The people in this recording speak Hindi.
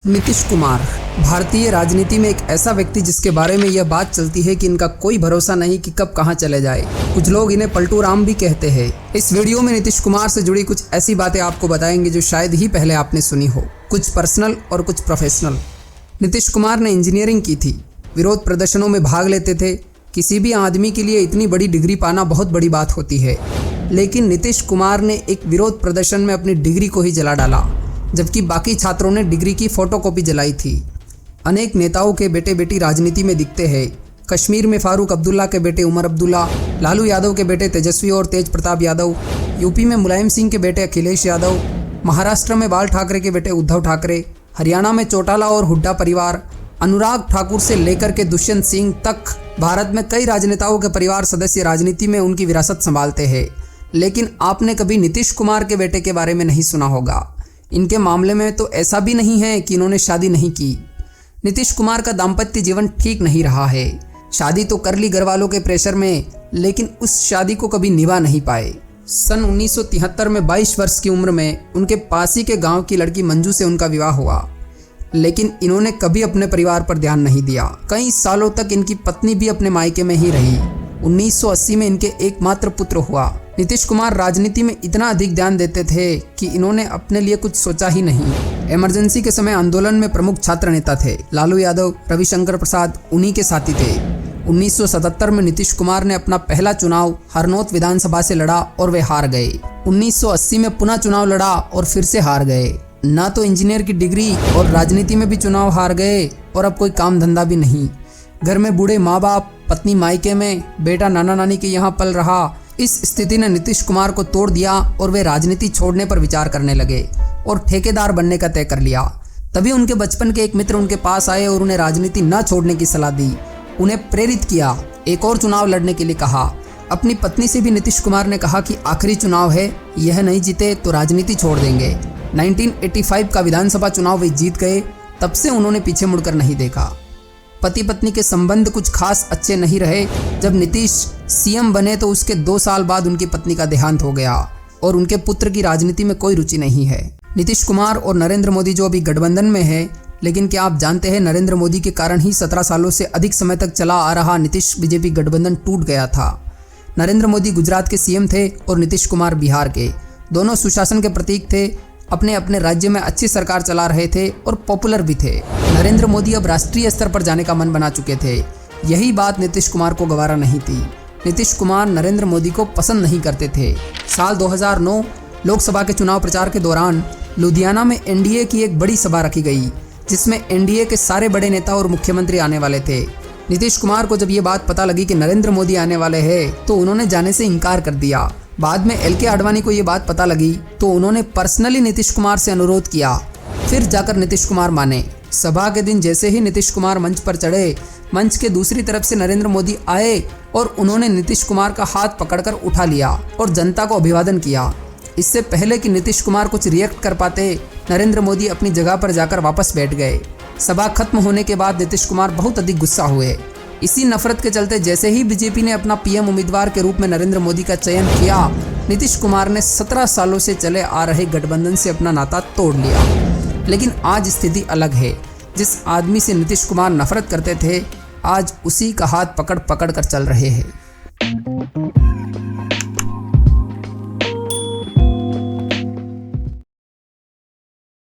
नीतीश कुमार भारतीय राजनीति में एक ऐसा व्यक्ति जिसके बारे में यह बात चलती है कि इनका कोई भरोसा नहीं कि कब कहां चले जाए। कुछ लोग इन्हें पलटू राम भी कहते हैं। इस वीडियो में नीतीश कुमार से जुड़ी कुछ ऐसी बातें आपको बताएंगे जो शायद ही पहले आपने सुनी हो, कुछ पर्सनल और कुछ प्रोफेशनल। नीतीश कुमार ने इंजीनियरिंग की थी, विरोध प्रदर्शनों में भाग लेते थे। किसी भी आदमी के लिए इतनी बड़ी डिग्री पाना बहुत बड़ी बात होती है, लेकिन नीतीश कुमार ने एक विरोध प्रदर्शन में अपनी डिग्री को ही जला डाला, जबकि बाकी छात्रों ने डिग्री की फोटोकॉपी जलाई थी। अनेक नेताओं के बेटे बेटी राजनीति में दिखते हैं। कश्मीर में फारूक अब्दुल्ला के बेटे उमर अब्दुल्ला, लालू यादव के बेटे तेजस्वी और तेज प्रताप यादव, यूपी में मुलायम सिंह के बेटे अखिलेश यादव, महाराष्ट्र में बाल ठाकरे के बेटे उद्धव ठाकरे, हरियाणा में चौटाला और हुड्डा परिवार, अनुराग ठाकुर से लेकर के दुष्यंत सिंह तक भारत में कई राजनेताओं के परिवार सदस्य राजनीति में उनकी विरासत संभालते हैं। लेकिन आपने कभी नीतीश कुमार के बेटे के बारे में नहीं सुना होगा। इनके मामले में तो ऐसा भी नहीं है कि इन्होंने शादी नहीं की। नीतीश कुमार का दाम्पत्य जीवन ठीक नहीं रहा है। शादी तो कर ली घर वालों के प्रेशर में, लेकिन उस शादी को कभी निभा नहीं पाए। सन 1973 में 22 वर्ष की उम्र में उनके पास ही के गांव की लड़की मंजू से उनका विवाह हुआ, लेकिन इन्होंने कभी अपने परिवार पर ध्यान नहीं दिया। कई सालों तक इनकी पत्नी भी अपने मायके में ही रही। 1980 में इनके एकमात्र पुत्र हुआ। नीतीश कुमार राजनीति में इतना अधिक ध्यान देते थे कि इन्होंने अपने लिए कुछ सोचा ही नहीं। इमरजेंसी के समय आंदोलन में प्रमुख छात्र नेता थे। लालू यादव, रविशंकर प्रसाद उन्हीं के साथी थे। 1977 में नीतीश कुमार ने अपना पहला चुनाव हरनौत विधानसभा से लड़ा और वे हार गए। 1980 में पुनः चुनाव लड़ा और फिर से हार गए। ना तो इंजीनियर की डिग्री और राजनीति में भी चुनाव हार गए, और अब कोई काम धंधा भी नहीं। घर में बूढ़े माँ बाप, पत्नी मायके में, बेटा नाना नानी के यहाँ पल रहा। इस स्थिति ने नीतीश कुमार को तोड़ दिया और वे राजनीति छोड़ने पर विचार करने लगे और ठेकेदार बनने का तय कर लिया। तभी उनके बचपन के एक मित्र उनके पास आए और उन्हें राजनीति न छोड़ने की सलाह दी, उन्हें प्रेरित किया, एक और चुनाव लड़ने के लिए कहा। अपनी पत्नी से भी नीतीश कुमार ने कहा कि आखिरी चुनाव है, यह नहीं जीते तो राजनीति छोड़ देंगे। 1985 का विधानसभा चुनाव वे जीत गए। तब से उन्होंने पीछे मुड़कर नहीं देखा। पति पत्नी के संबंध कुछ खास अच्छे नहीं रहे। जब नीतीश सीएम बने तो उसके 2 साल बाद उनकी पत्नी का देहांत हो गया और उनके पुत्र की राजनीति में कोई रुचि नहीं है। नीतीश कुमार और नरेंद्र मोदी जो अभी गठबंधन में है, लेकिन क्या आप जानते हैं नरेंद्र मोदी के कारण ही 17 सालों से अधिक समय तक चला आ रहा नीतीश बीजेपी गठबंधन टूट गया था। नरेंद्र मोदी गुजरात के सीएम थे और नीतीश कुमार बिहार के। दोनों सुशासन के प्रतीक थे, अपने अपने राज्य में अच्छी सरकार चला रहे थे और पॉपुलर भी थे। नरेंद्र मोदी अब राष्ट्रीय स्तर पर जाने का मन बना चुके थे। यही बात नीतीश कुमार को गवारा नहीं थी। नीतीश कुमार नरेंद्र मोदी को पसंद नहीं करते थे। साल 2009 लोकसभा के चुनाव प्रचार के दौरान लुधियाना में एनडीए की एक बड़ी सभा रखी गई, जिसमें एनडीए के सारे बड़े नेता और मुख्यमंत्री आने वाले थे। नीतीश कुमार को जब ये बात पता लगी कि नरेंद्र मोदी आने वाले हैं, तो उन्होंने जाने से इनकार कर दिया। बाद में एल के आडवाणी को ये बात पता लगी तो उन्होंने पर्सनली नीतीश कुमार से अनुरोध किया, फिर जाकर नीतीश कुमार माने। सभा के दिन जैसे ही नीतीश कुमार मंच पर चढ़े, मंच के दूसरी तरफ से नरेंद्र मोदी आए और उन्होंने नीतीश कुमार का हाथ पकड़कर उठा लिया और जनता को अभिवादन किया। इससे पहले कि नीतीश कुमार कुछ रिएक्ट कर पाते, नरेंद्र मोदी अपनी जगह पर जाकर वापस बैठ गए। सभा खत्म होने के बाद नीतीश कुमार बहुत अधिक गुस्सा हुए। इसी नफरत के चलते जैसे ही बीजेपी ने अपना पीएम उम्मीदवार के रूप में नरेंद्र मोदी का चयन किया, नीतीश कुमार ने 17 सालों से चले आ रहे गठबंधन से अपना नाता तोड़ लिया। लेकिन आज स्थिति अलग है। जिस आदमी से नीतीश कुमार नफरत करते थे, आज उसी का हाथ पकड़ पकड़ कर चल रहे हैं।